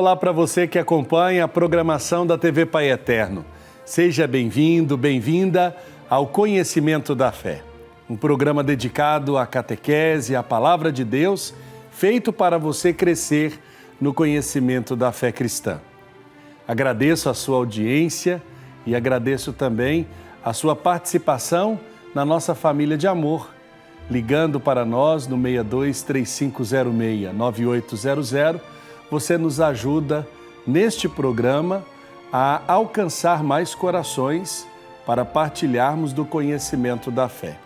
Olá para você que acompanha a programação da TV Pai Eterno. Seja bem-vindo, bem-vinda ao Conhecimento da Fé. Um programa dedicado à catequese, à Palavra de Deus, feito para você crescer no conhecimento da fé cristã. Agradeço a sua audiência e agradeço também a sua participação na nossa família de amor, ligando para nós no 62 3506 9800. Você nos ajuda neste programa a alcançar mais corações para partilharmos do conhecimento da fé.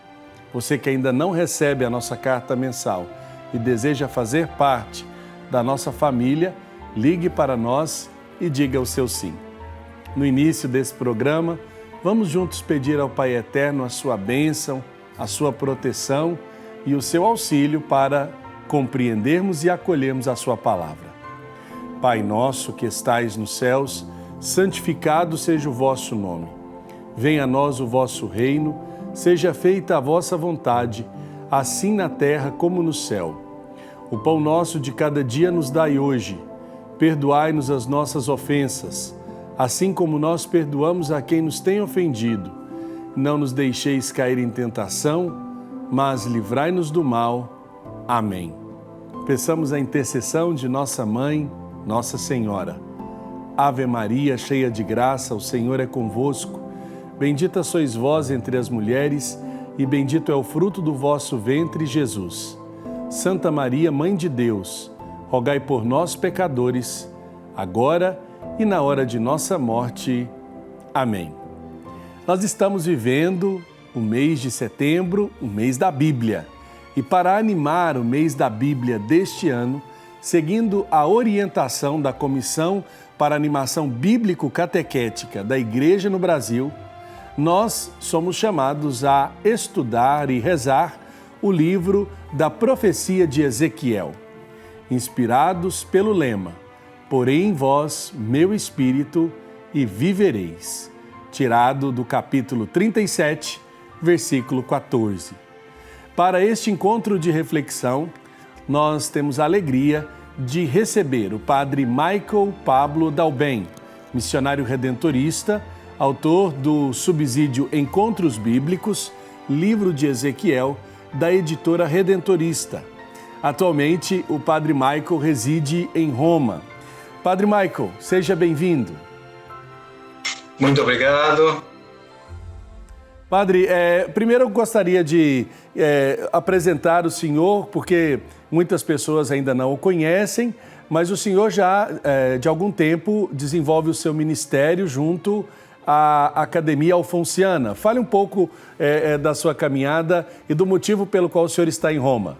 Você que ainda não recebe a nossa carta mensal e deseja fazer parte da nossa família, ligue para nós e diga o seu sim. No início desse programa, vamos juntos pedir ao Pai Eterno a sua bênção, a sua proteção e o seu auxílio para compreendermos e acolhermos a sua palavra. Pai nosso que estais nos céus, santificado seja o vosso nome. Venha a nós o vosso reino, seja feita a vossa vontade, assim na terra como no céu. O pão nosso de cada dia nos dai hoje. Perdoai-nos as nossas ofensas, assim como nós perdoamos a quem nos tem ofendido. Não nos deixeis cair em tentação, mas livrai-nos do mal. Amém. Peçamos a intercessão de nossa Mãe, Nossa Senhora. Ave Maria, cheia de graça, o Senhor é convosco. Bendita sois vós entre as mulheres, e bendito é o fruto do vosso ventre, Jesus. Santa Maria, Mãe de Deus, rogai por nós, pecadores, agora e na hora de nossa morte. Amém. Nós estamos vivendo o mês de setembro, o mês da Bíblia. E para animar o mês da Bíblia deste ano, seguindo a orientação da Comissão para Animação Bíblico-Catequética da Igreja no Brasil, nós somos chamados a estudar e rezar o livro da profecia de Ezequiel, inspirados pelo lema: Porei em vós meu espírito e vivereis, tirado do capítulo 37, versículo 14. Para este encontro de reflexão, nós temos a alegria de receber o Padre Michael Pablo Dalben, missionário redentorista, autor do subsídio Encontros Bíblicos, livro de Ezequiel, da editora Redentorista. Atualmente, o Padre Michael reside em Roma. Padre Michael, seja bem-vindo. Muito obrigado. Padre, primeiro eu gostaria de apresentar o senhor, porque muitas pessoas ainda não o conhecem, mas o senhor já, de algum tempo, desenvolve o seu ministério junto à Academia Alfonsiana. Fale um pouco da sua caminhada e do motivo pelo qual o senhor está em Roma.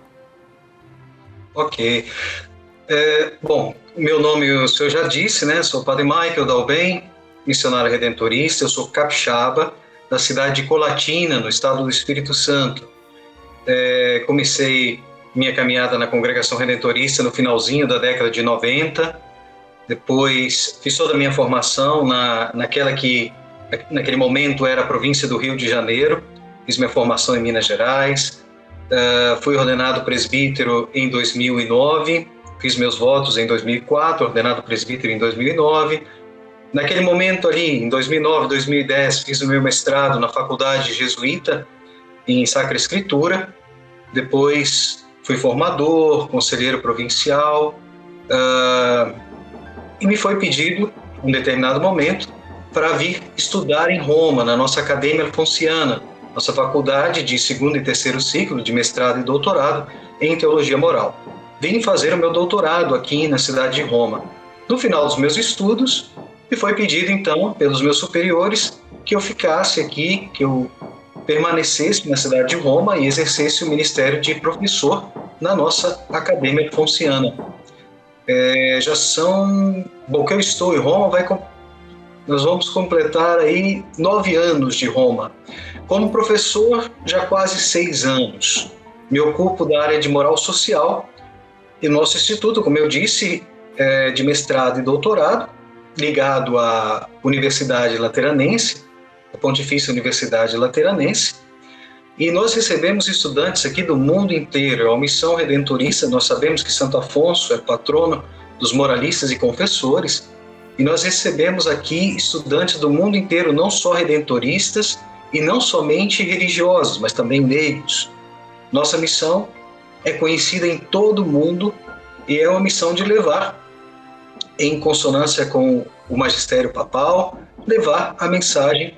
Ok. Bom, meu nome o senhor já disse, né? Sou o Padre Michael Dalben, missionário redentorista. Eu sou capixaba, da cidade de Colatina, no estado do Espírito Santo. Comecei minha caminhada na Congregação Redentorista no finalzinho da década de 90. Depois fiz toda a minha formação naquela que, naquele momento, era a província do Rio de Janeiro. Fiz minha formação em Minas Gerais. Fui ordenado presbítero em 2009. Fiz meus votos em 2004, ordenado presbítero em 2009. Naquele momento ali, em 2009, 2010, fiz o meu mestrado na Faculdade Jesuíta em Sacra Escritura. Depois fui formador, conselheiro provincial, e me foi pedido, em um determinado momento, para vir estudar em Roma, na nossa Academia Alfonsiana, nossa faculdade de segundo e terceiro ciclo de mestrado e doutorado em Teologia Moral. Vim fazer o meu doutorado aqui na cidade de Roma. No final dos meus estudos, me foi pedido, então, pelos meus superiores, que eu ficasse aqui, que eu permanecesse na cidade de Roma e exercesse o ministério de professor na nossa Academia Alfonsiana. Bom, que eu estou em Roma, nós vamos completar aí 9 anos de Roma. Como professor, já quase 6 anos. Me ocupo da área de moral social e nosso instituto, como eu disse, é de mestrado e doutorado, ligado à Universidade Lateranense, a Pontifícia Universidade Lateranense, e nós recebemos estudantes aqui do mundo inteiro. É uma missão redentorista. Nós sabemos que Santo Afonso é patrono dos moralistas e confessores, e nós recebemos aqui estudantes do mundo inteiro, não só redentoristas e não somente religiosos, mas também leigos. Nossa missão é conhecida em todo o mundo e é uma missão de levar, em consonância com o magistério papal, levar a mensagem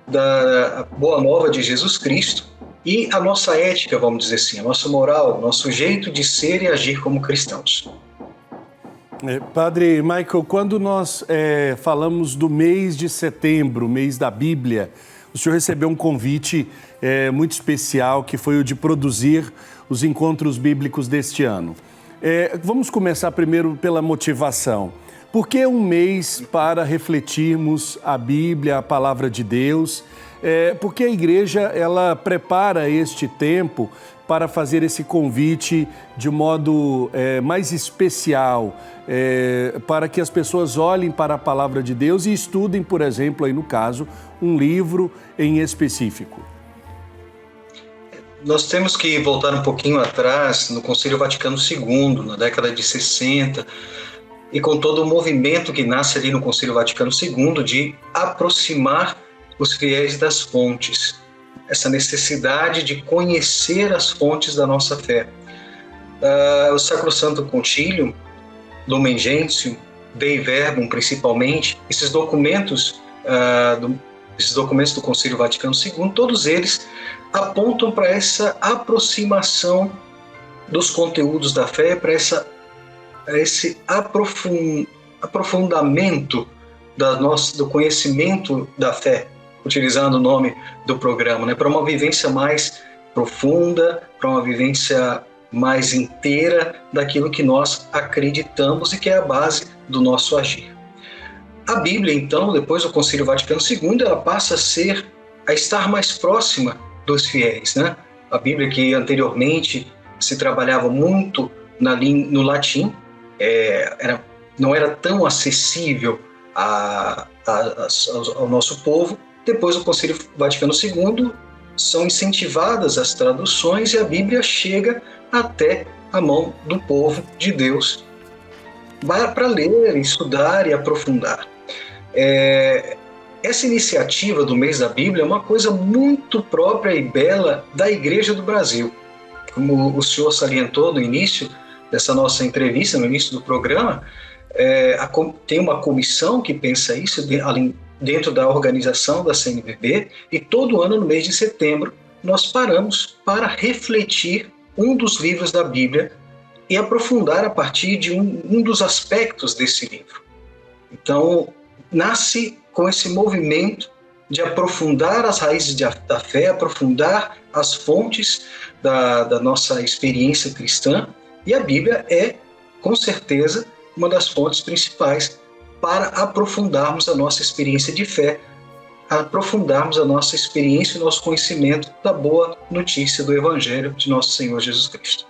da Boa Nova de Jesus Cristo e a nossa ética, vamos dizer assim, a nossa moral, o nosso jeito de ser e agir como cristãos. Padre Michael, quando nós falamos do mês de setembro, mês da Bíblia, o senhor recebeu um convite muito especial, que foi o de produzir os encontros bíblicos deste ano. Vamos começar primeiro pela motivação. Por que um mês para refletirmos a Bíblia, a Palavra de Deus? Porque a igreja ela prepara este tempo para fazer esse convite de modo mais especial, para que as pessoas olhem para a Palavra de Deus e estudem, por exemplo, aí no caso, um livro em específico. Nós temos que voltar um pouquinho atrás, no Concílio Vaticano II, na década de 60, e com todo o movimento que nasce ali no Concílio Vaticano II de aproximar os fiéis das fontes, essa necessidade de conhecer as fontes da nossa fé. O Sacrosanto Concílio, Lumen Gentium, Dei Verbum principalmente, esses documentos do Concílio Vaticano II, todos eles apontam para essa aproximação dos conteúdos da fé, para esse aprofundamento do conhecimento da fé, utilizando o nome do programa, né? Para uma vivência mais profunda, para uma vivência mais inteira daquilo que nós acreditamos e que é a base do nosso agir. A Bíblia, então, depois do Concílio Vaticano II, ela passa a estar mais próxima dos fiéis, né? A Bíblia, que anteriormente se trabalhava muito no latim, não era tão acessível ao nosso povo. Depois do Concílio Vaticano II, são incentivadas as traduções e a Bíblia chega até a mão do povo de Deus para ler, estudar e aprofundar. Essa iniciativa do mês da Bíblia é uma coisa muito própria e bela da Igreja do Brasil. Como o senhor salientou no início dessa nossa entrevista, no início do programa, tem uma comissão que pensa isso dentro da organização da CNBB, e todo ano, no mês de setembro, nós paramos para refletir um dos livros da Bíblia e aprofundar a partir de um dos aspectos desse livro. Então, nasce com esse movimento de aprofundar as raízes da fé, aprofundar as fontes da nossa experiência cristã, e a Bíblia é, com certeza, uma das fontes principais para aprofundarmos a nossa experiência de fé, aprofundarmos a nossa experiência e o nosso conhecimento da boa notícia do Evangelho de nosso Senhor Jesus Cristo.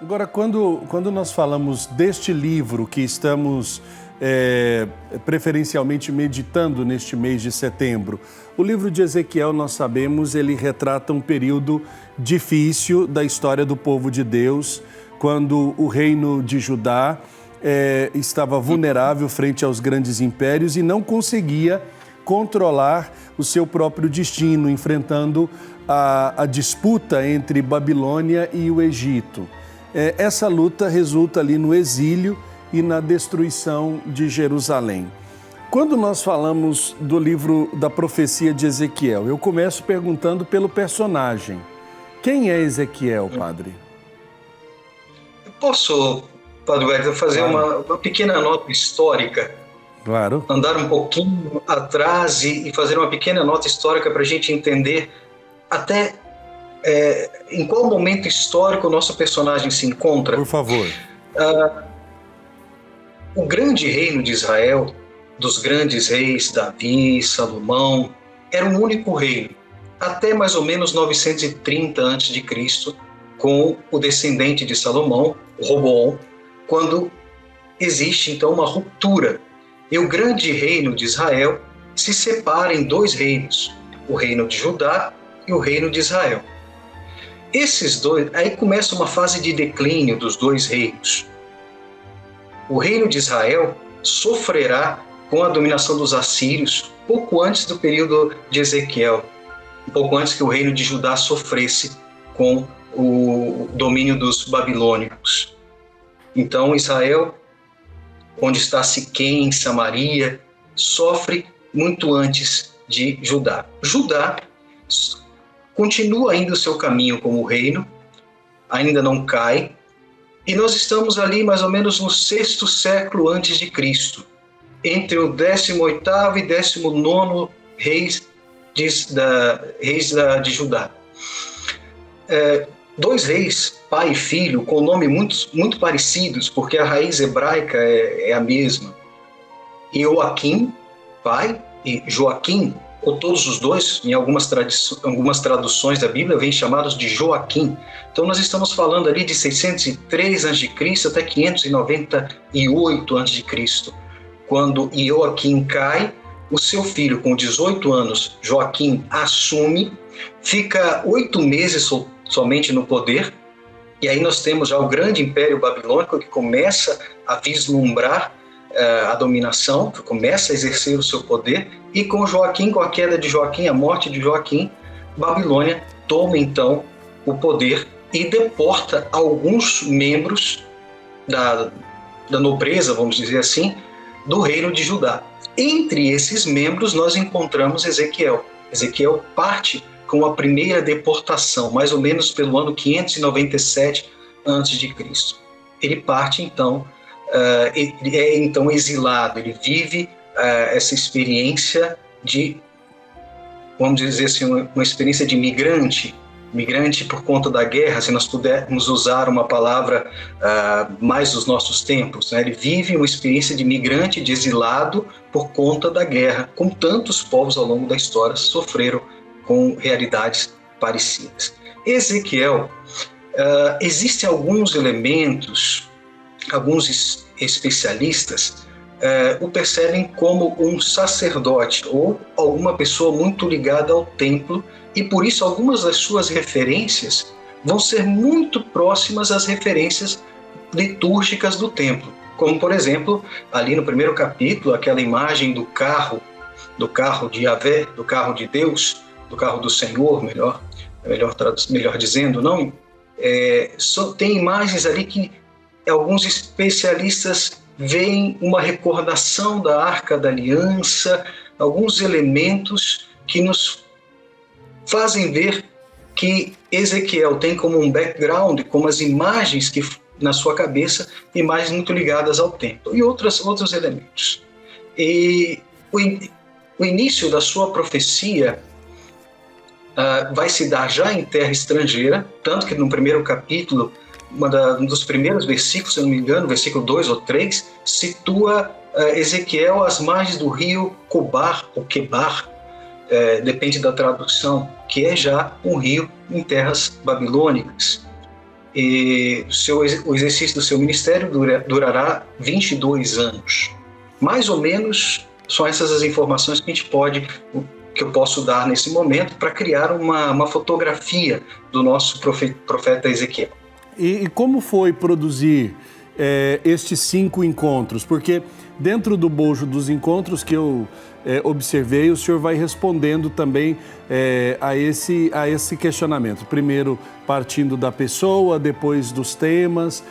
Agora, quando nós falamos deste livro que estamos preferencialmente meditando neste mês de setembro, o livro de Ezequiel, nós sabemos, ele retrata um período difícil da história do povo de Deus, quando o reino de Judá estava vulnerável frente aos grandes impérios e não conseguia controlar o seu próprio destino, enfrentando a disputa entre Babilônia e o Egito. Essa luta resulta ali no exílio e na destruição de Jerusalém. Quando nós falamos do livro da profecia de Ezequiel, eu começo perguntando pelo personagem. Quem é Ezequiel, padre? Eu posso, Padre Wellington, fazer uma pequena nota histórica? Claro. Andar um pouquinho atrás e fazer uma pequena nota histórica para a gente entender até em qual momento histórico o nosso personagem se encontra. Por favor. O grande reino de Israel, dos grandes reis Davi, Salomão, era um único reino, até mais ou menos 930 a.C., com o descendente de Salomão, Roboão, quando existe então uma ruptura. E o grande reino de Israel se separa em dois reinos, o reino de Judá e o reino de Israel. Esses dois, aí começa uma fase de declínio dos dois reinos. o reino de Israel sofrerá com a dominação dos assírios pouco antes do período de Ezequiel, um pouco antes que o reino de Judá sofresse com o domínio dos babilônicos. Então Israel, onde está Siquém, Samaria, sofre muito antes de Judá. Judá continua ainda o seu caminho como reino, ainda não cai, e nós estamos ali mais ou menos no 6º século antes de Cristo, entre o 18º e 19º reis de Judá. Dois reis, pai e filho, com nomes muito parecidos, porque a raiz hebraica é a mesma. Joaquim, pai, e Joaquim, ou todos os dois, em algumas traduções da Bíblia, vêm chamados de Joaquim. Então nós estamos falando ali de 603 a.C. até 598 a.C. Quando Joaquim cai, o seu filho, com 18 anos, Joaquim, assume, fica 8 meses somente no poder, e aí nós temos já o grande Império Babilônico que começa a vislumbrar a dominação, que começa a exercer o seu poder, e com Joaquim, com a queda de Joaquim, a morte de Joaquim, Babilônia toma então o poder e deporta alguns membros da nobreza, vamos dizer assim, do reino de Judá. Entre esses membros nós encontramos Ezequiel. Ezequiel parte com a primeira deportação, mais ou menos pelo ano 597 a.C. Ele parte então, ele é então exilado, ele vive essa experiência de, vamos dizer assim, uma experiência de migrante por conta da guerra, se nós pudermos usar uma palavra mais dos nossos tempos, né? Ele vive uma experiência de migrante, de exilado por conta da guerra, como tantos povos ao longo da história sofreram com realidades parecidas. Ezequiel, existem alguns elementos, alguns especialistas o percebem como um sacerdote ou alguma pessoa muito ligada ao templo, e por isso algumas das suas referências vão ser muito próximas às referências litúrgicas do templo, como por exemplo, ali no primeiro capítulo, aquela imagem do carro de Yahvé, do carro de Deus, do carro do Senhor, melhor dizendo, não? Tem imagens ali que alguns especialistas veem uma recordação da Arca da Aliança, alguns elementos que nos fazem ver que Ezequiel tem como um background, como as imagens que na sua cabeça, imagens muito ligadas ao templo e outros elementos. E o início da sua profecia vai se dar já em terra estrangeira, tanto que no primeiro capítulo, um dos primeiros versículos, se eu não me engano, versículo 2 ou 3, situa Ezequiel às margens do rio Cobar, ou Quebar, depende da tradução, que é já um rio em terras babilônicas. E o exercício do seu ministério durará 22 anos. Mais ou menos são essas as informações que eu posso dar nesse momento para criar uma fotografia do nosso profeta Ezequiel. E como foi produzir estes 5 encontros? Porque dentro do bojo dos encontros que eu observei, o senhor vai respondendo também a esse questionamento. Primeiro partindo da pessoa, depois dos temas,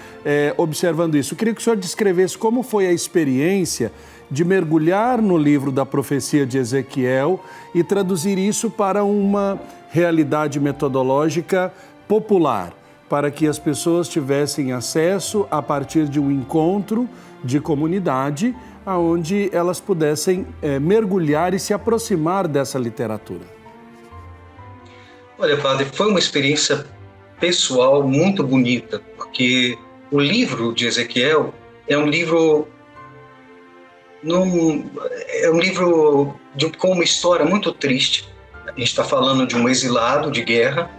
observando isso. Eu queria que o senhor descrevesse como foi a experiência de mergulhar no livro da profecia de Ezequiel e traduzir isso para uma realidade metodológica popular, para que as pessoas tivessem acesso a partir de um encontro de comunidade, onde elas pudessem mergulhar e se aproximar dessa literatura. Olha, padre, foi uma experiência pessoal muito bonita, porque o livro de Ezequiel é um livro com uma história muito triste. A gente está falando de um exilado de guerra,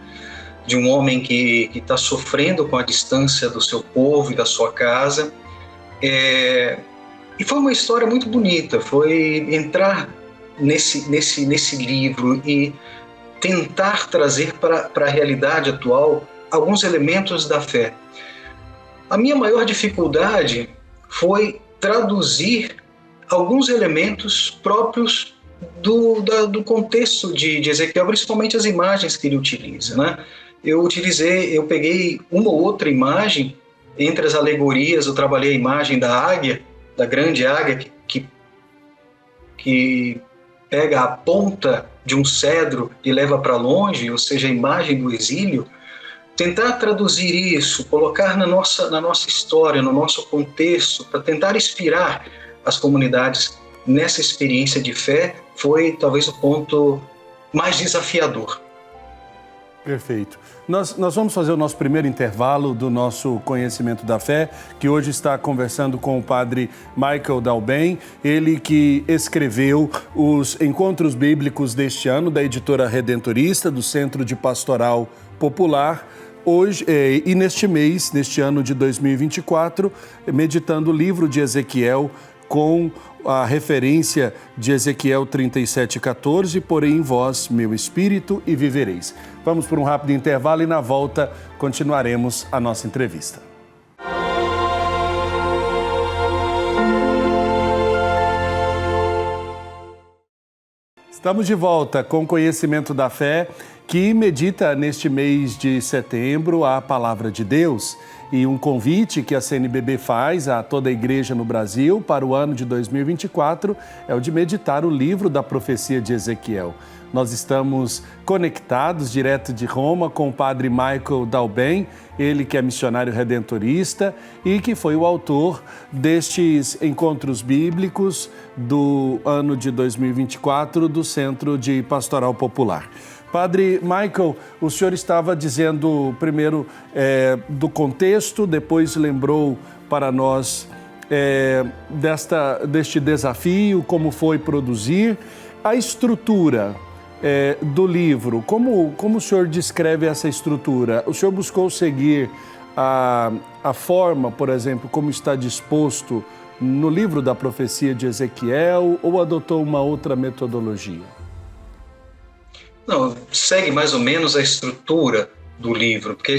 de um homem que está sofrendo com a distância do seu povo e da sua casa. E foi uma história muito bonita, foi entrar nesse livro e tentar trazer para a realidade atual alguns elementos da fé. A minha maior dificuldade foi traduzir alguns elementos próprios do contexto de Ezequiel, principalmente as imagens que ele utiliza, né? Eu peguei uma ou outra imagem, entre as alegorias eu trabalhei a imagem da águia, da grande águia que pega a ponta de um cedro e leva para longe, ou seja, a imagem do exílio. Tentar traduzir isso, colocar na nossa história, no nosso contexto, para tentar inspirar as comunidades nessa experiência de fé, foi talvez o ponto mais desafiador. Perfeito. Nós vamos fazer o nosso primeiro intervalo do nosso Conhecimento da Fé, que hoje está conversando com o padre Michael Dalben, ele que escreveu os Encontros Bíblicos deste ano, da editora Redentorista, do Centro de Pastoral Popular, hoje e neste ano de 2024, meditando o livro de Ezequiel com a referência de Ezequiel 37:14, porém em vós, meu espírito, e vivereis. Vamos por um rápido intervalo e na volta continuaremos a nossa entrevista. Estamos de volta com o Conhecimento da Fé, que medita neste mês de setembro a Palavra de Deus. E um convite que a CNBB faz a toda a igreja no Brasil para o ano de 2024 é o de meditar o livro da profecia de Ezequiel. Nós estamos conectados direto de Roma com o padre Michael Dalben, ele que é missionário redentorista e que foi o autor destes encontros bíblicos do ano de 2024 do Centro de Pastoral Popular. Padre Michael, o senhor estava dizendo primeiro do contexto, depois lembrou para nós deste desafio, como foi produzir. A estrutura do livro, como o senhor descreve essa estrutura? O senhor buscou seguir a forma, por exemplo, como está disposto no livro da profecia de Ezequiel, ou adotou uma outra metodologia? Não, segue mais ou menos a estrutura do livro, porque a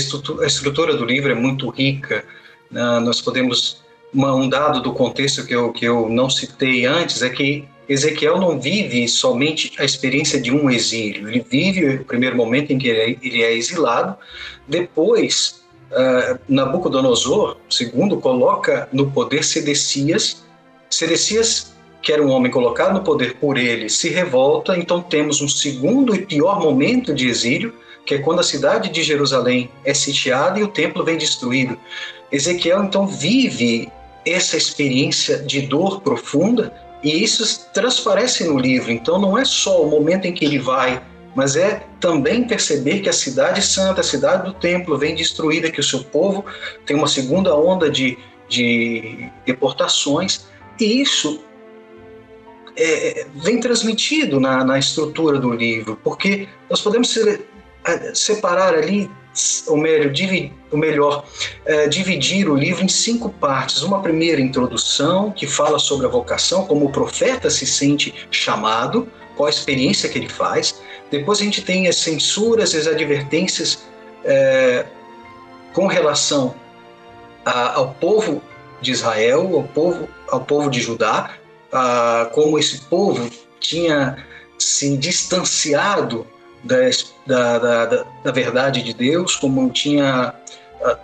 estrutura do livro é muito rica. Nós podemos, um dado do contexto que eu não citei antes, é que Ezequiel não vive somente a experiência de um exílio, ele vive o primeiro momento em que ele é exilado, depois Nabucodonosor II coloca no poder Sedecias, que era um homem colocado no poder por ele, se revolta, então temos um segundo e pior momento de exílio, que é quando a cidade de Jerusalém é sitiada e o templo vem destruído. Ezequiel, então, vive essa experiência de dor profunda e isso transparece no livro. Então, não é só o momento em que ele vai, mas é também perceber que a cidade santa, a cidade do templo vem destruída, que o seu povo tem uma segunda onda de deportações, e isso vem transmitido na estrutura do livro, porque nós podemos separar ali, dividir o livro em 5 partes. Uma primeira introdução, que fala sobre a vocação, como o profeta se sente chamado, qual a experiência que ele faz. Depois a gente tem as censuras e as advertências com relação ao povo de Israel, ao povo de Judá, como esse povo tinha se distanciado da verdade de Deus, como tinha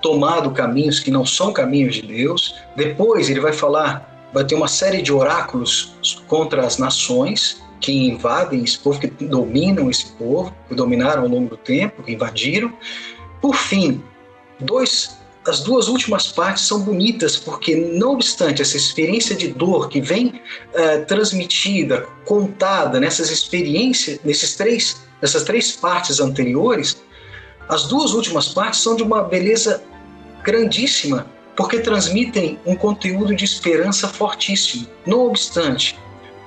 tomado caminhos que não são caminhos de Deus. Depois ele vai ter uma série de oráculos contra as nações que invadem esse povo, que dominam esse povo, que dominaram ao longo do tempo, que invadiram. Por fim, as 2 últimas partes são bonitas, porque não obstante essa experiência de dor que vem transmitida, contada nessas experiências, nessas 3 partes anteriores, as 2 últimas partes são de uma beleza grandíssima, porque transmitem um conteúdo de esperança fortíssimo. Não obstante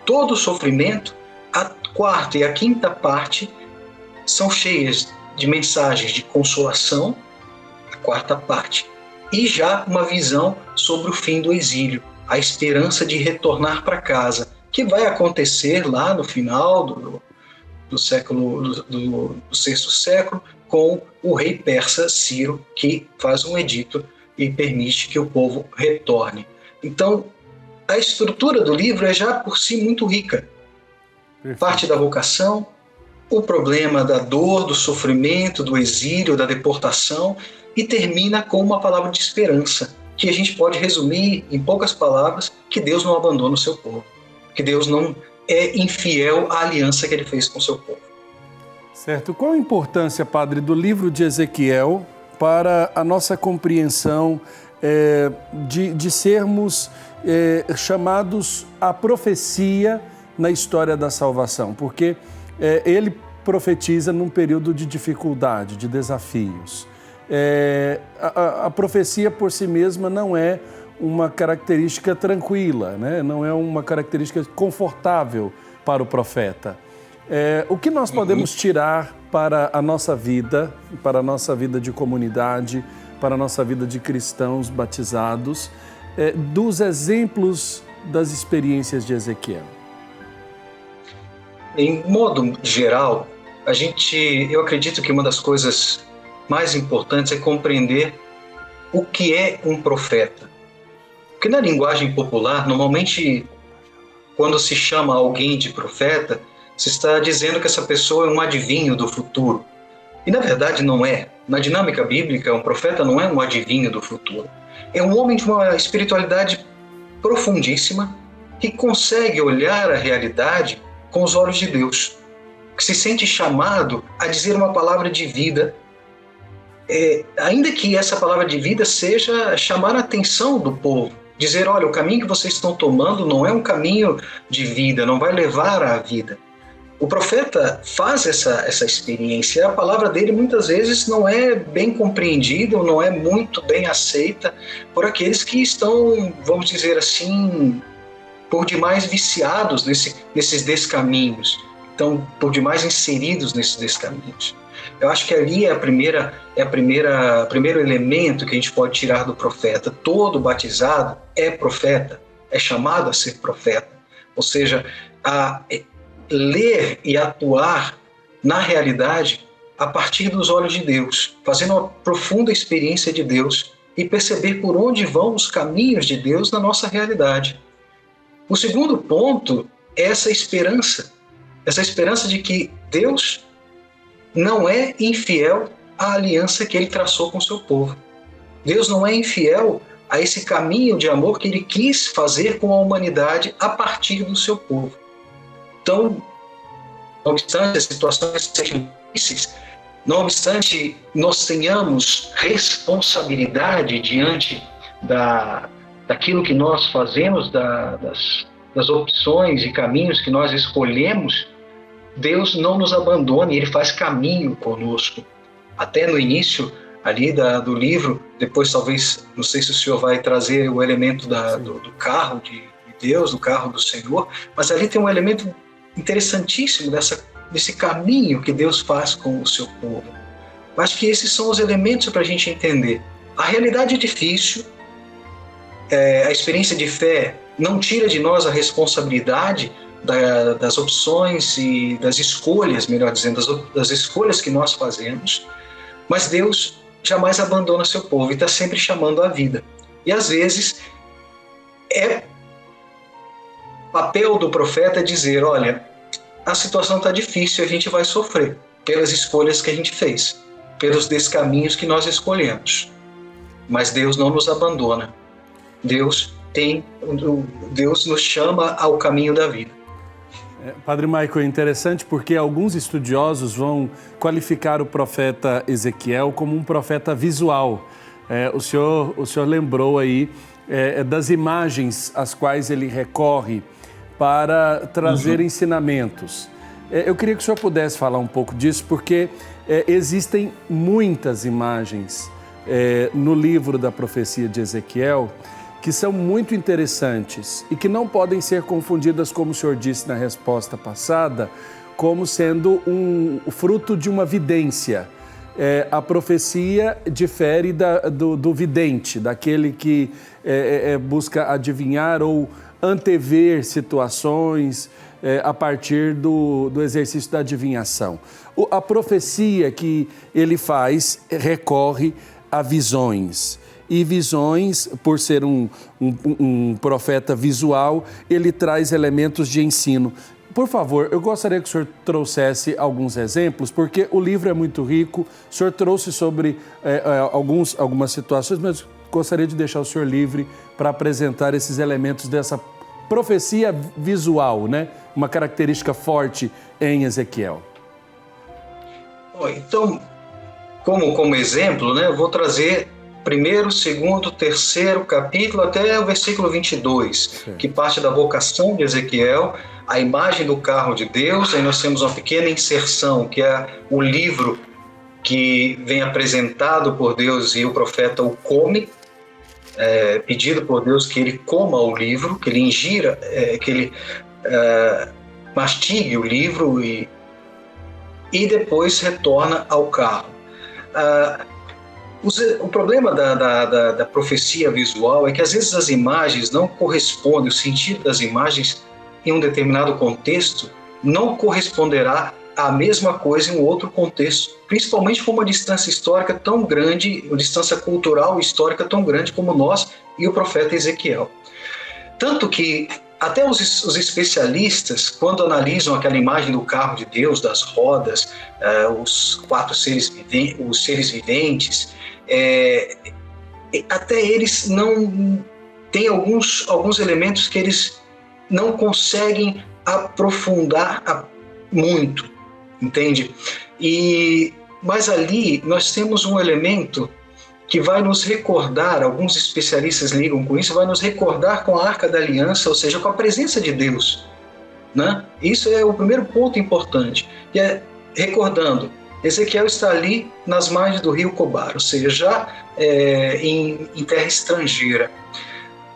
todo o sofrimento, a 4ª e a 5ª parte são cheias de mensagens de consolação, a 4ª parte, e já uma visão sobre o fim do exílio, a esperança de retornar para casa, que vai acontecer lá no final do 6º século, com o rei persa Ciro, que faz um edito e permite que o povo retorne. Então, a estrutura do livro é já por si muito rica. Perfeito. Parte da vocação, o problema da dor, do sofrimento, do exílio, da deportação, e termina com uma palavra de esperança, que a gente pode resumir em poucas palavras, que Deus não abandona o seu povo, que Deus não é infiel à aliança que ele fez com o seu povo. Certo. Qual a importância, padre, do livro de Ezequiel para a nossa compreensão de sermos chamados à profecia na história da salvação? Porque ele profetiza num período de dificuldade, de desafios. A profecia por si mesma não é uma característica tranquila, né? Não é uma característica confortável para o profeta. O que nós podemos tirar para a nossa vida de comunidade, para a nossa vida de cristãos batizados, dos exemplos das experiências de Ezequiel? Em modo geral, eu acredito que uma das coisas mais importantes é compreender o que é um profeta. Porque na linguagem popular, normalmente, quando se chama alguém de profeta, se está dizendo que essa pessoa é um adivinho do futuro. E na verdade não é. Na dinâmica bíblica, um profeta não é um adivinho do futuro. É um homem de uma espiritualidade profundíssima que consegue olhar a realidade com os olhos de Deus, que se sente chamado a dizer uma palavra de vida, ainda que essa palavra de vida seja chamar a atenção do povo, dizer, olha, o caminho que vocês estão tomando não é um caminho de vida, não vai levar à vida. O profeta faz essa experiência, a palavra dele muitas vezes não é bem compreendida, ou não é muito bem aceita por aqueles que estão, vamos dizer assim, por demais viciados nesses descaminhos, estão por demais inseridos nesses descaminhos. Eu acho que ali é o primeiro elemento que a gente pode tirar do profeta. Todo batizado é profeta, é chamado a ser profeta, ou seja, a ler e atuar na realidade a partir dos olhos de Deus, fazendo uma profunda experiência de Deus e perceber por onde vão os caminhos de Deus na nossa realidade. O segundo ponto é essa esperança de que Deus não é infiel à aliança que ele traçou com o seu povo. Deus não é infiel a esse caminho de amor que ele quis fazer com a humanidade a partir do seu povo. Então, não obstante as situações sejam difíceis, não obstante nós tenhamos responsabilidade diante daquilo que nós fazemos, das opções e caminhos que nós escolhemos, Deus não nos abandona e Ele faz caminho conosco. Até no início ali do livro, depois talvez, não sei se o senhor vai trazer o elemento do carro de Deus, do carro do Senhor, mas ali tem um elemento interessantíssimo desse caminho que Deus faz com o seu povo. Eu acho que esses são os elementos para a gente entender. A realidade é difícil, a experiência de fé não tira de nós a responsabilidade das opções e das escolhas, melhor dizendo, das escolhas que nós fazemos, mas Deus jamais abandona seu povo e está sempre chamando à vida. E às vezes papel do profeta é dizer, olha, a situação está difícil, a gente vai sofrer pelas escolhas que a gente fez, pelos descaminhos que nós escolhemos. Mas Deus não nos abandona. Deus nos chama ao caminho da vida. Padre Michael, é interessante porque alguns estudiosos vão qualificar o profeta Ezequiel como um profeta visual. O senhor lembrou aí das imagens às quais ele recorre para trazer ensinamentos. Eu queria que o senhor pudesse falar um pouco disso, porque existem muitas imagens no livro da profecia de Ezequiel que são muito interessantes e que não podem ser confundidas, como o senhor disse na resposta passada, como sendo o fruto de uma vidência. A profecia difere do vidente, daquele que busca adivinhar ou antever situações a partir do exercício da adivinhação. A profecia que ele faz recorre a visões. e visões, por ser um profeta visual, ele traz elementos de ensino. Por favor, eu gostaria que o senhor trouxesse alguns exemplos, porque o livro é muito rico. O senhor trouxe sobre algumas situações, mas gostaria de deixar o senhor livre para apresentar esses elementos dessa profecia visual, né? Uma característica forte em Ezequiel. Então, como exemplo, né, eu vou trazer primeiro, segundo, terceiro capítulo até o versículo 22, que parte da vocação de Ezequiel, a imagem do carro de Deus. Aí nós temos uma pequena inserção, que é o livro que vem apresentado por Deus e o profeta o come, pedido por Deus que ele coma o livro, que ele ingira, que ele mastigue o livro e depois retorna ao carro. O problema da profecia visual é que às vezes as imagens não correspondem, o sentido das imagens em um determinado contexto não corresponderá à mesma coisa em um outro contexto, principalmente com uma distância histórica tão grande, uma distância cultural e histórica tão grande como nós e o profeta Ezequiel. Tanto que até os especialistas, quando analisam aquela imagem do carro de Deus, das rodas, os seres viventes, até eles não têm alguns elementos que eles não conseguem aprofundar muito, entende? Mas ali nós temos um elemento que vai nos recordar, alguns especialistas ligam com isso, vai nos recordar com a Arca da Aliança, ou seja, com a presença de Deus, né? Isso é o primeiro ponto importante. E recordando, Ezequiel está ali nas margens do rio Cobar, ou seja, já em terra estrangeira.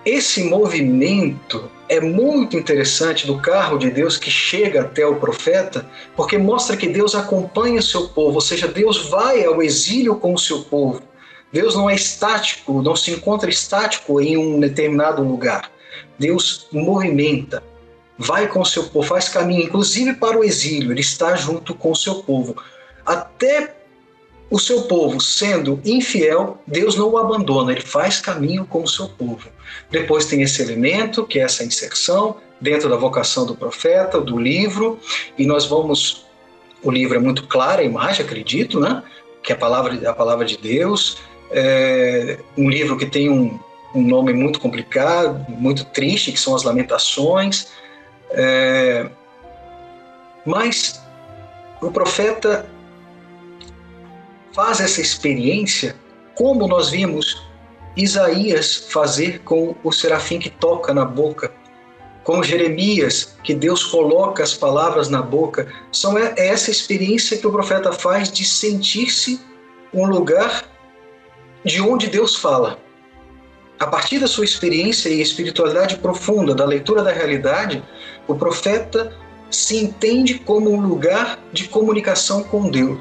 Esse movimento é muito interessante do carro de Deus que chega até o profeta, porque mostra que Deus acompanha o seu povo, ou seja, Deus vai ao exílio com o seu povo. Deus não é estático, não se encontra estático em um determinado lugar. Deus movimenta, vai com o seu povo, faz caminho, inclusive para o exílio, ele está junto com o seu povo. Até o seu povo sendo infiel, Deus não o abandona, ele faz caminho com o seu povo. Depois tem esse elemento, que é essa inserção, dentro da vocação do profeta, do livro, e o livro é muito claro, a imagem, acredito, né? Que é a palavra de Deus, um livro que tem um nome muito complicado, muito triste, que são as Lamentações, mas o profeta faz essa experiência como nós vimos Isaías fazer com o serafim que toca na boca, com Jeremias, que Deus coloca as palavras na boca. É essa experiência que o profeta faz de sentir-se um lugar de onde Deus fala. A partir da sua experiência e espiritualidade profunda, da leitura da realidade, o profeta se entende como um lugar de comunicação com Deus,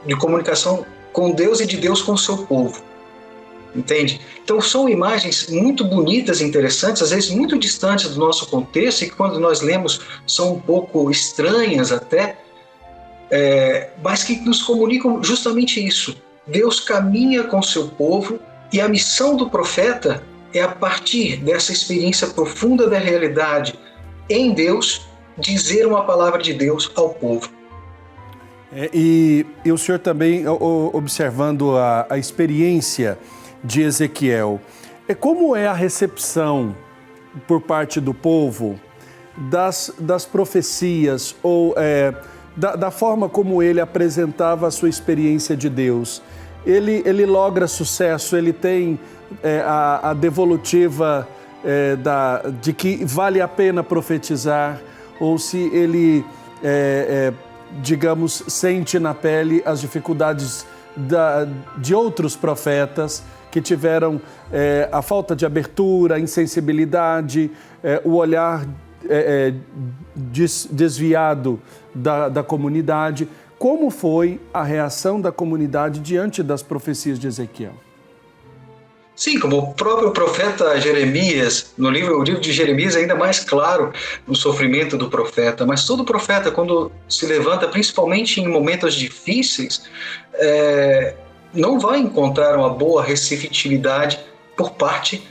de comunicação com Deus e de Deus com o seu povo. Entende? Então são imagens muito bonitas e interessantes, às vezes muito distantes do nosso contexto e que quando nós lemos são um pouco estranhas até, mas que nos comunicam justamente isso. Deus caminha com o seu povo e a missão do profeta é, a partir dessa experiência profunda da realidade em Deus, dizer uma palavra de Deus ao povo. E o senhor também, observando a experiência de Ezequiel, como é a recepção por parte do povo das profecias ou da forma como ele apresentava a sua experiência de Deus? Ele logra sucesso, ele tem a devolutiva de que vale a pena profetizar, ou se ele, digamos, sente na pele as dificuldades de outros profetas que tiveram a falta de abertura, a insensibilidade, o olhar desviado da comunidade. Como foi a reação da comunidade diante das profecias de Ezequiel? Sim, como o próprio profeta Jeremias, o livro de Jeremias é ainda mais claro no sofrimento do profeta, mas todo profeta, quando se levanta, principalmente em momentos difíceis, não vai encontrar uma boa receptividade por parte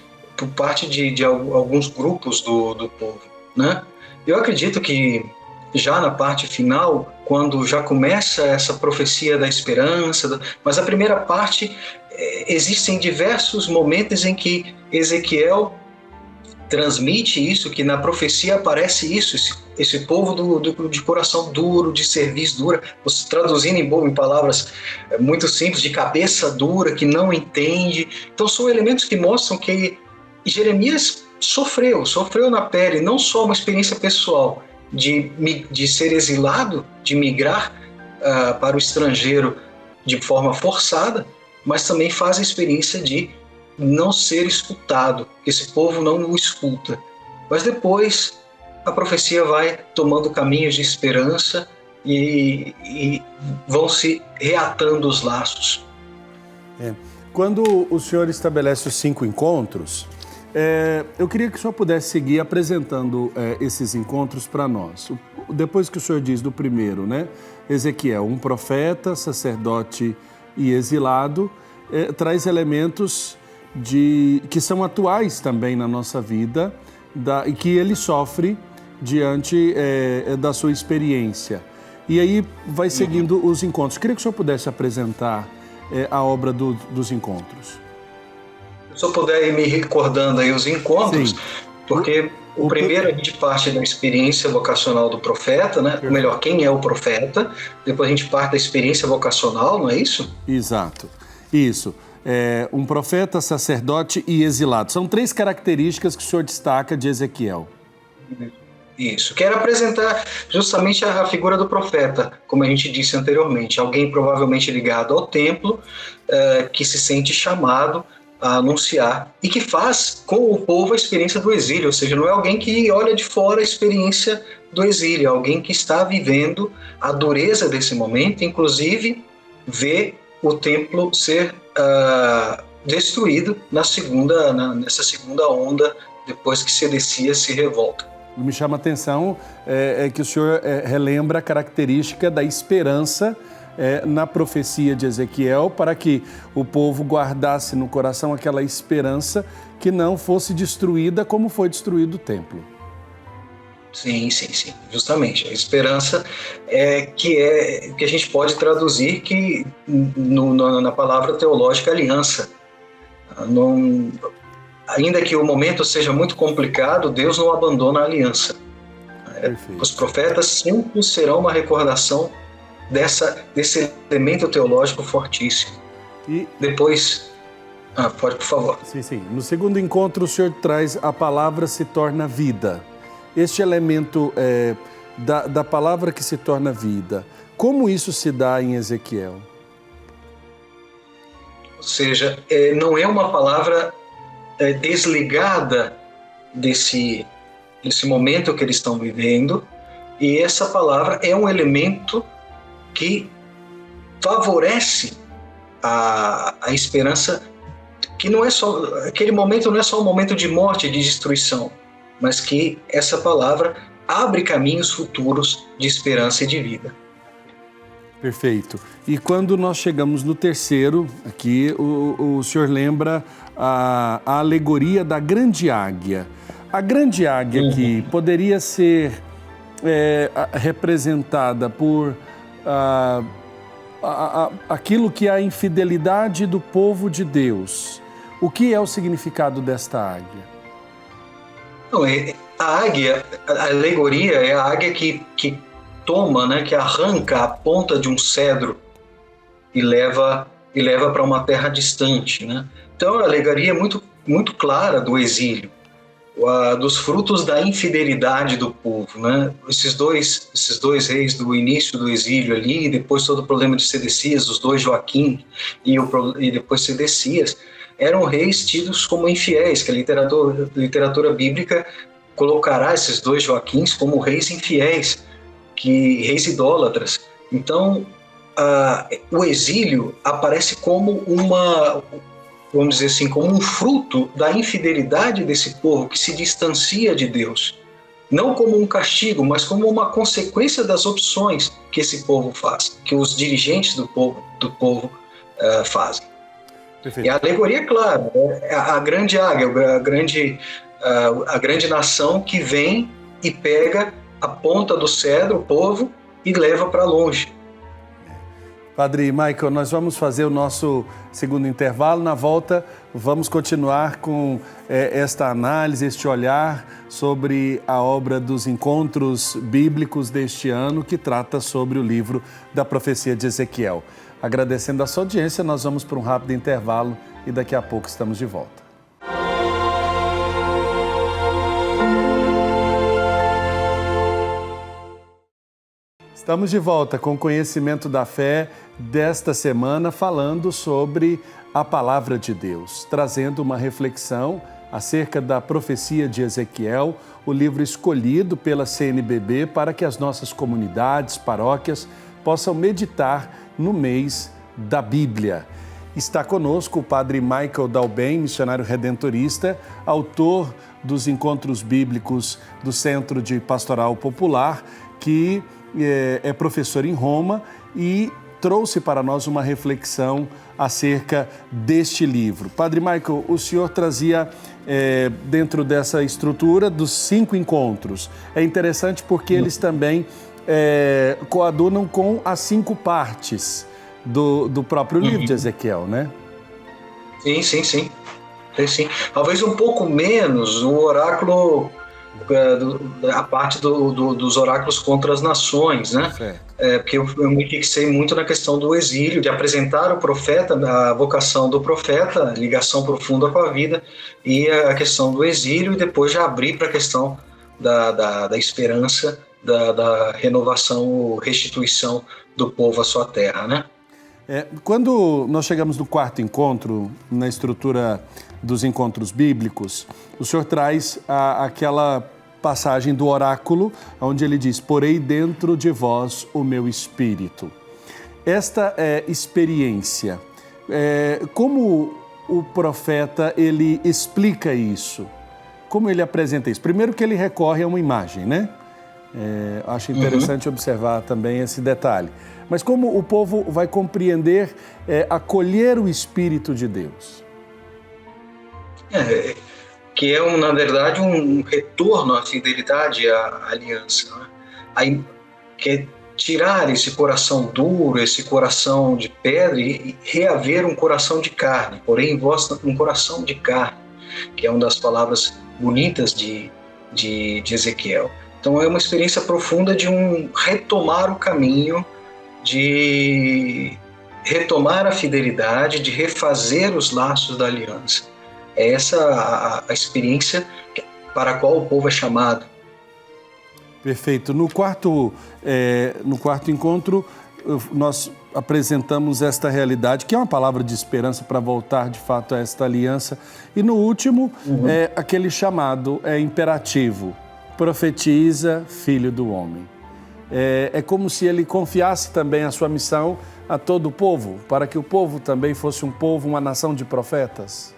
de alguns grupos do povo, né? Eu acredito que já na parte final, quando já começa essa profecia da esperança, mas a primeira parte, existem diversos momentos em que Ezequiel transmite isso, que na profecia aparece isso, esse povo de coração duro, de cerviz dura, traduzindo em palavras muito simples, de cabeça dura, que não entende. Então são elementos que mostram que Jeremias sofreu na pele, não só uma experiência pessoal de ser exilado, de migrar para o estrangeiro de forma forçada, mas também faz a experiência de não ser escutado, que esse povo não o escuta. Mas depois a profecia vai tomando caminhos de esperança e vão se reatando os laços. Quando o senhor estabelece os 5 encontros, eu queria que o senhor pudesse seguir apresentando esses encontros para nós. Depois que o senhor diz do primeiro, né? Ezequiel, um profeta, sacerdote e exilado, traz elementos que são atuais também na nossa vida e que ele sofre diante da sua experiência. E aí vai seguindo os encontros. Queria que o senhor pudesse apresentar a obra dos encontros. Se eu puder ir me recordando aí os encontros, sim. Porque o primeiro a gente parte da experiência vocacional do profeta, né? Ou melhor, quem é o profeta, depois a gente parte da experiência vocacional, não é isso? Exato, isso. Um profeta, sacerdote e exilado. São 3 características que o senhor destaca de Ezequiel. Isso, quero apresentar justamente a figura do profeta, como a gente disse anteriormente, alguém provavelmente ligado ao templo, que se sente chamado a anunciar e que faz com o povo a experiência do exílio, ou seja, não é alguém que olha de fora a experiência do exílio, é alguém que está vivendo a dureza desse momento, inclusive vê o templo ser destruído nessa segunda onda, depois que Sedequias se revolta. Me chama a atenção que o senhor relembra a característica da esperança na profecia de Ezequiel, para que o povo guardasse no coração aquela esperança que não fosse destruída como foi destruído o templo. Sim, justamente. A esperança que a gente pode traduzir na palavra teológica aliança. Ainda que o momento seja muito complicado, Deus não abandona a aliança. Os profetas sempre serão uma recordação desse elemento teológico fortíssimo. E depois... pode, por favor. Sim. No segundo encontro, o senhor traz a palavra se torna vida. Este elemento da palavra que se torna vida, como isso se dá em Ezequiel? Ou seja, não é uma palavra desligada desse momento que eles estão vivendo, e essa palavra é um elemento que favorece a esperança, que não é só, aquele momento não é só um momento de morte e de destruição, mas que essa palavra abre caminhos futuros de esperança e de vida. Perfeito. E quando nós chegamos no terceiro, aqui o senhor lembra a alegoria da grande águia. A grande águia aqui poderia ser representada por aquilo que é a infidelidade do povo de Deus. O que é o significado desta águia? A águia, a alegoria é a águia que toma, né, que arranca a ponta de um cedro e leva para uma terra distante, né? Então a alegoria é muito, muito clara do exílio, dos frutos da infidelidade do povo, né? Esses dois reis do início do exílio ali, depois todo o problema de Sedequias, os 2 Joaquim e depois Sedequias, eram reis tidos como infiéis, que a literatura bíblica colocará esses 2 Joaquins como reis infiéis, reis idólatras. Então, o exílio aparece como vamos dizer assim, como um fruto da infidelidade desse povo que se distancia de Deus. Não como um castigo, mas como uma consequência das opções que esse povo faz, que os dirigentes do povo fazem. Perfeito. E a alegoria, é claro, é a grande águia, a grande nação que vem e pega a ponta do cedro, o povo, e leva para longe. Padre Michael, nós vamos fazer o nosso segundo intervalo. Na volta, vamos continuar com esta análise, este olhar sobre a obra dos encontros bíblicos deste ano, que trata sobre o livro da profecia de Ezequiel. Agradecendo a sua audiência, nós vamos para um rápido intervalo e daqui a pouco estamos de volta. Estamos de volta com o Conhecimento da Fé desta semana, falando sobre a Palavra de Deus, trazendo uma reflexão acerca da profecia de Ezequiel, o livro escolhido pela CNBB para que as nossas comunidades, paróquias, possam meditar no mês da Bíblia. Está conosco o Padre Michael Dalben, missionário redentorista, autor dos encontros bíblicos do Centro de Pastoral Popular, que é professor em Roma e trouxe para nós uma reflexão acerca deste livro. Padre Michael, o senhor trazia dentro dessa estrutura dos 5 encontros. É interessante porque eles também coadunam com as 5 partes do próprio livro de Ezequiel, né? Sim. Talvez um pouco menos o oráculo, a parte dos oráculos contra as nações, né? Porque eu me fixei muito na questão do exílio, de apresentar o profeta, a vocação do profeta, a ligação profunda com a vida, e a questão do exílio, e depois já abrir para a questão da esperança, da renovação, restituição do povo à sua terra, né? Quando nós chegamos no 4º encontro, na estrutura dos encontros bíblicos, o senhor traz aquela passagem do oráculo, onde ele diz: porei dentro de vós o meu espírito. Esta experiência, como o profeta ele explica isso? Como ele apresenta isso? Primeiro que ele recorre a uma imagem, né? Acho interessante observar também esse detalhe. Mas como o povo vai compreender, acolher o Espírito de Deus? Que é, na verdade, um retorno à fidelidade à aliança. Né? Que é tirar esse coração duro, esse coração de pedra e reaver um coração de carne. Porém, em vós um coração de carne, que é uma das palavras bonitas de Ezequiel. Então, é uma experiência profunda de retomar o caminho, de retomar a fidelidade, de refazer os laços da aliança. É essa a experiência para a qual o povo é chamado. Perfeito. No quarto encontro, nós apresentamos esta realidade, que é uma palavra de esperança para voltar, de fato, a esta aliança. E no último, aquele chamado imperativo: profetiza, filho do homem. É como se ele confiasse também a sua missão a todo o povo, para que o povo também fosse um povo, uma nação de profetas.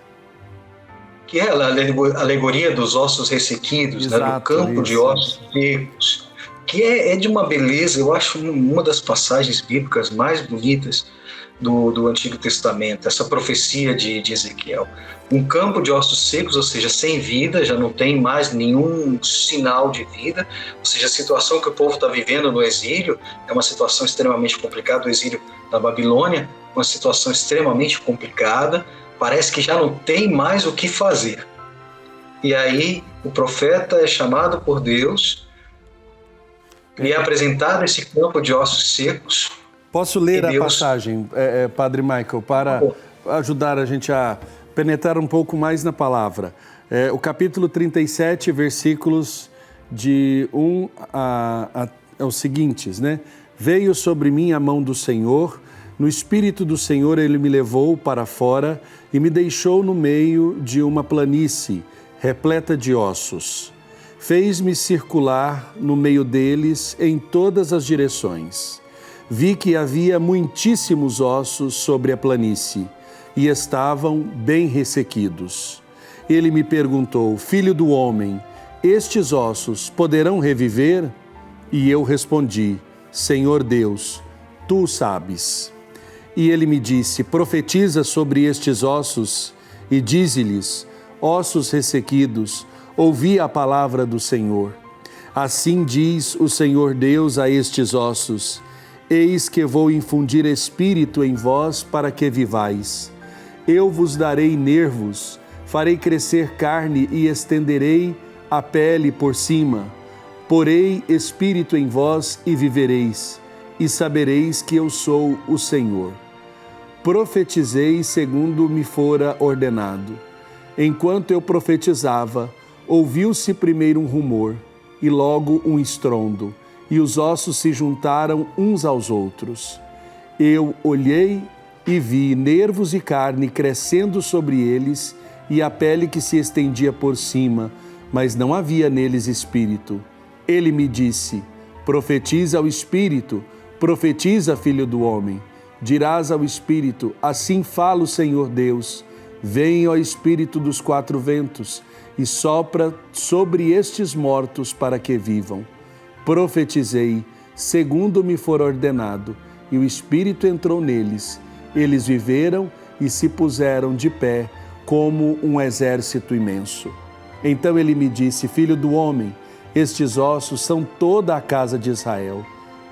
Que é a alegoria dos ossos ressequidos, Exato, né, do campo de ossos secos, que é de uma beleza, eu acho uma das passagens bíblicas mais bonitas do Antigo Testamento, essa profecia de Ezequiel. Um campo de ossos secos, ou seja, sem vida, já não tem mais nenhum sinal de vida, ou seja, a situação que o povo está vivendo no exílio é uma situação extremamente complicada, o exílio da Babilônia, uma situação extremamente complicada, parece que já não tem mais o que fazer. E aí o profeta é chamado por Deus e é apresentado esse campo de ossos secos. Posso ler a passagem, Padre Michael, para ajudar a gente a penetrar um pouco mais na palavra. O capítulo 37, versículos de 1 aos seguintes, né? Veio sobre mim a mão do Senhor, no Espírito do Senhor ele me levou para fora e me deixou no meio de uma planície repleta de ossos. Fez-me circular no meio deles em todas as direções. Vi que havia muitíssimos ossos sobre a planície e estavam bem ressequidos. Ele me perguntou: filho do homem, estes ossos poderão reviver? E eu respondi: Senhor Deus, tu sabes. E ele me disse: profetiza sobre estes ossos e dize-lhes: ossos ressequidos, ouvi a palavra do Senhor. Assim diz o Senhor Deus a estes ossos: eis que vou infundir espírito em vós para que vivais. Eu vos darei nervos, farei crescer carne e estenderei a pele por cima. Porei espírito em vós e vivereis, e sabereis que eu sou o Senhor. Profetizei segundo me fora ordenado. Enquanto eu profetizava, ouviu-se primeiro um rumor, e logo um estrondo, e os ossos se juntaram uns aos outros. Eu olhei e vi nervos e carne crescendo sobre eles, e a pele que se estendia por cima, mas não havia neles espírito. Ele me disse: profetiza ao espírito, profetiza, filho do homem. Dirás ao espírito: assim fala o Senhor Deus. Vem, ó espírito dos quatro ventos, e sopra sobre estes mortos para que vivam. Profetizei, segundo me for ordenado, e o espírito entrou neles. Eles viveram e se puseram de pé, como um exército imenso. Então ele me disse: filho do homem, estes ossos são toda a casa de Israel.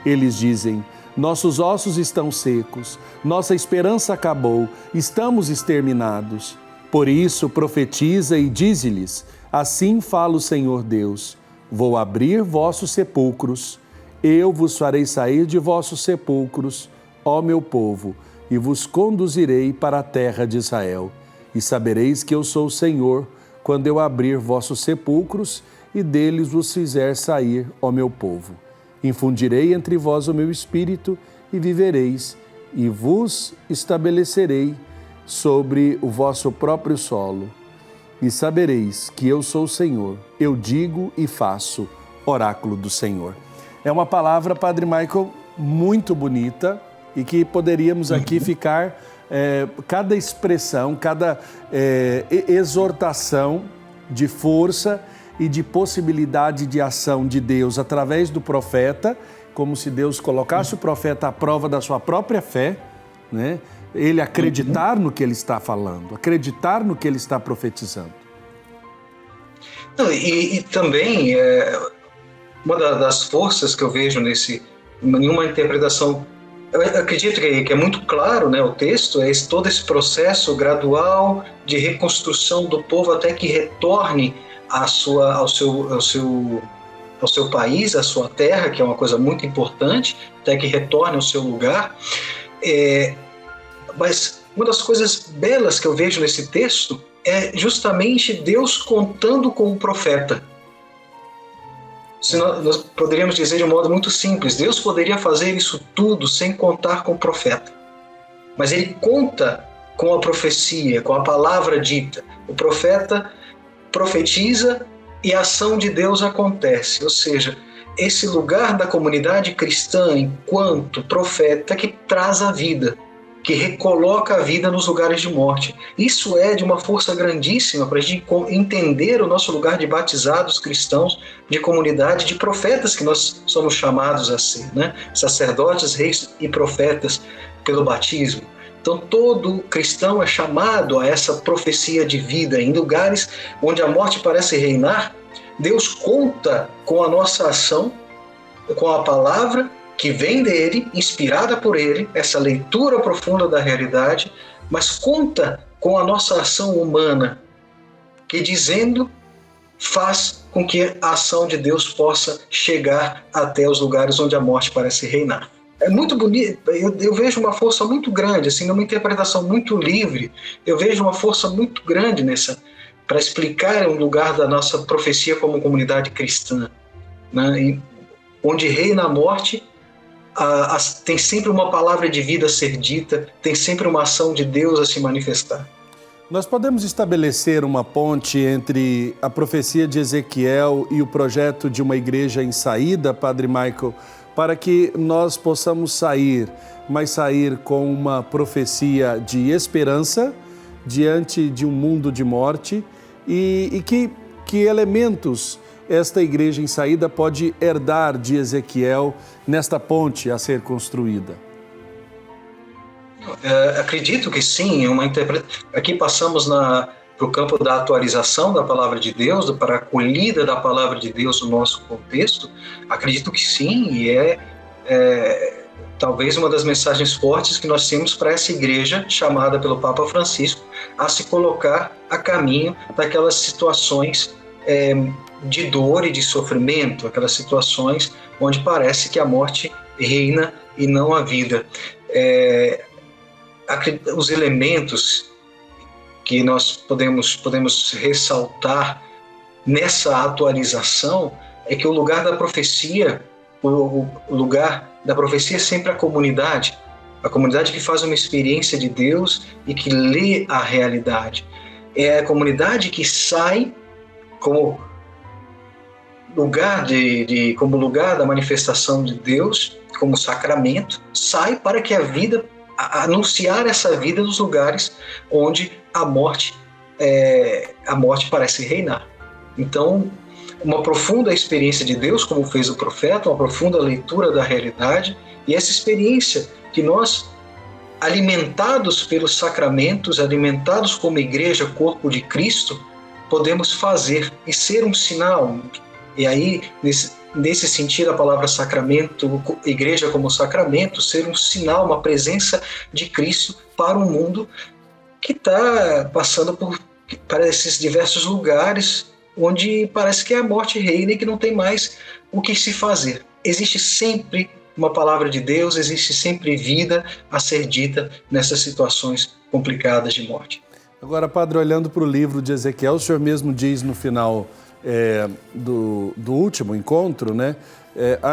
Eles dizem: nossos ossos estão secos, nossa esperança acabou, estamos exterminados. Por isso profetiza e dize-lhes: assim fala o Senhor Deus, vou abrir vossos sepulcros, eu vos farei sair de vossos sepulcros, ó meu povo, e vos conduzirei para a terra de Israel. E sabereis que eu sou o Senhor, quando eu abrir vossos sepulcros e deles vos fizer sair, ó meu povo. Infundirei entre vós o meu espírito e vivereis, e vos estabelecerei sobre o vosso próprio solo. E sabereis que eu sou o Senhor, eu digo e faço, oráculo do Senhor. É uma palavra, Padre Michael, muito bonita e que poderíamos aqui ficar, cada expressão, cada exortação de força e de possibilidade de ação de Deus através do profeta, como se Deus colocasse o profeta à prova da sua própria fé, né? Ele acreditar no que ele está falando, acreditar no que ele está profetizando. E também, uma das forças que eu vejo em uma interpretação, eu acredito que é muito claro, né, o texto, é todo esse processo gradual de reconstrução do povo até que retorne ao seu país, à sua terra, que é uma coisa muito importante, até que retorne ao seu lugar. Mas uma das coisas belas que eu vejo nesse texto é justamente Deus contando com o profeta. Nós poderíamos dizer de um modo muito simples, Deus poderia fazer isso tudo sem contar com o profeta. Mas ele conta com a profecia, com a palavra dita. O profeta profetiza e a ação de Deus acontece. Ou seja, esse lugar da comunidade cristã enquanto profeta que traz a vida, que recoloca a vida nos lugares de morte. Isso é de uma força grandíssima para a gente entender o nosso lugar de batizados cristãos, de comunidade, de profetas que nós somos chamados a ser, né? Sacerdotes, reis e profetas pelo batismo. Então todo cristão é chamado a essa profecia de vida. Em lugares onde a morte parece reinar, Deus conta com a nossa ação, com a palavra que vem dele, inspirada por ele, essa leitura profunda da realidade, mas conta com a nossa ação humana, que dizendo faz com que a ação de Deus possa chegar até os lugares onde a morte parece reinar. É muito bonito, eu vejo uma força muito grande, assim, numa interpretação muito livre, eu vejo uma força muito grande para explicar um lugar da nossa profecia como comunidade cristã, né? Onde reina a morte, tem sempre uma palavra de vida a ser dita, tem sempre uma ação de Deus a se manifestar. Nós podemos estabelecer uma ponte entre a profecia de Ezequiel e o projeto de uma igreja em saída, Padre Michael, para que nós possamos sair, mas sair com uma profecia de esperança diante de um mundo de morte e que elementos esta igreja em saída pode herdar de Ezequiel nesta ponte a ser construída? Acredito que sim. Aqui passamos para o campo da atualização da palavra de Deus, para a acolhida da palavra de Deus no nosso contexto. Acredito que sim, e talvez uma das mensagens fortes que nós temos para essa igreja chamada pelo Papa Francisco a se colocar a caminho daquelas situações de dor e de sofrimento, aquelas situações onde parece que a morte reina e não a vida. Os elementos que nós podemos ressaltar nessa atualização é que o lugar da profecia é sempre a comunidade que faz uma experiência de Deus e que lê a realidade. É a comunidade que sai como lugar como lugar da manifestação de Deus, como sacramento, sai para que anunciar essa vida nos lugares onde a morte parece reinar. Então, uma profunda experiência de Deus, como fez o profeta, uma profunda leitura da realidade, e essa experiência que nós, alimentados pelos sacramentos, alimentados como igreja, corpo de Cristo, podemos fazer e ser um sinal. E aí, nesse sentido, a palavra sacramento, igreja como sacramento, ser um sinal, uma presença de Cristo para um mundo que está passando para esses diversos lugares onde parece que a morte reina e que não tem mais o que se fazer. Existe sempre uma palavra de Deus, existe sempre vida a ser dita nessas situações complicadas de morte. Agora, padre, olhando para o livro de Ezequiel, o senhor mesmo diz no final do último encontro, né?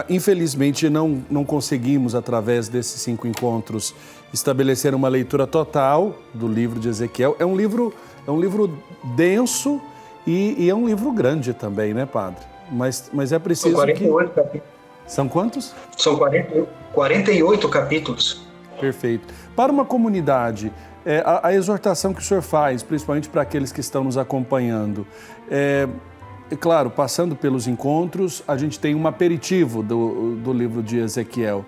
Infelizmente não conseguimos, através desses 5 encontros, estabelecer uma leitura total do livro de Ezequiel. É um livro denso e é um livro grande também, né, padre? Mas é preciso. São 48 capítulos. São quantos? São 48 capítulos. Perfeito. Para uma comunidade, a exortação que o senhor faz, principalmente para aqueles que estão nos acompanhando, claro, passando pelos encontros, a gente tem um aperitivo do livro de Ezequiel.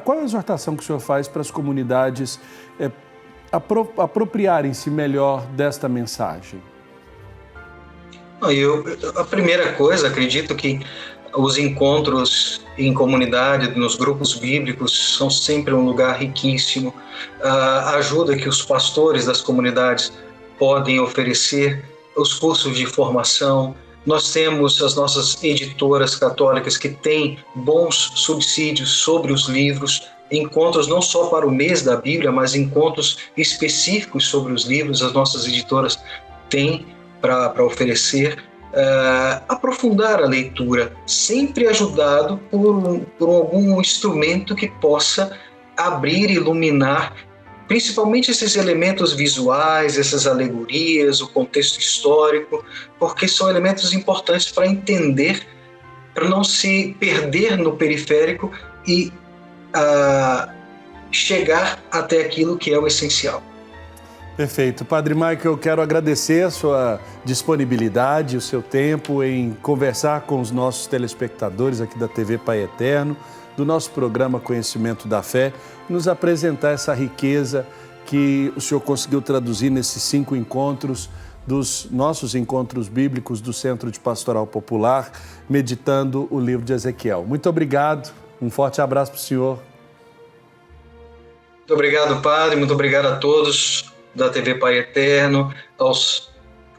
Qual é a exortação que o senhor faz para as comunidades apropriarem-se melhor desta mensagem? A primeira coisa, acredito que os encontros em comunidade, nos grupos bíblicos, são sempre um lugar riquíssimo. A ajuda que os pastores das comunidades podem oferecer, os cursos de formação. Nós temos as nossas editoras católicas que têm bons subsídios sobre os livros, encontros não só para o mês da Bíblia, mas encontros específicos sobre os livros. As nossas editoras têm para oferecer. Aprofundar a leitura, sempre ajudado por algum instrumento que possa abrir, iluminar, principalmente esses elementos visuais, essas alegorias, o contexto histórico, porque são elementos importantes para entender, para não se perder no periférico e chegar até aquilo que é o essencial. Perfeito. Padre Michael, eu quero agradecer a sua disponibilidade, o seu tempo em conversar com os nossos telespectadores aqui da TV Pai Eterno, do nosso programa Conhecimento da Fé, nos apresentar essa riqueza que o senhor conseguiu traduzir nesses 5 encontros, dos nossos encontros bíblicos do Centro de Pastoral Popular, meditando o livro de Ezequiel. Muito obrigado, um forte abraço para o senhor. Muito obrigado, padre, muito obrigado a todos da TV Pai Eterno, aos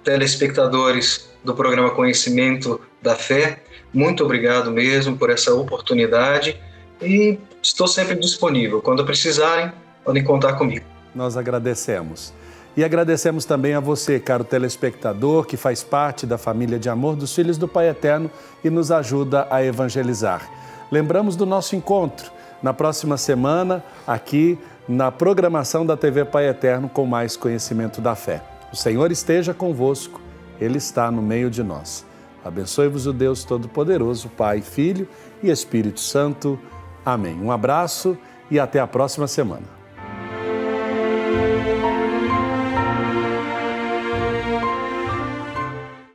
telespectadores do programa Conhecimento da Fé. Muito obrigado mesmo por essa oportunidade e estou sempre disponível. Quando precisarem, podem contar comigo. Nós agradecemos. E agradecemos também a você, caro telespectador, que faz parte da família de amor dos Filhos do Pai Eterno e nos ajuda a evangelizar. Lembramos do nosso encontro na próxima semana, aqui na programação da TV Pai Eterno com mais Conhecimento da Fé. O Senhor esteja convosco, Ele está no meio de nós. Abençoe-vos o Deus Todo-Poderoso, Pai, Filho e Espírito Santo. Amém. Um abraço e até a próxima semana.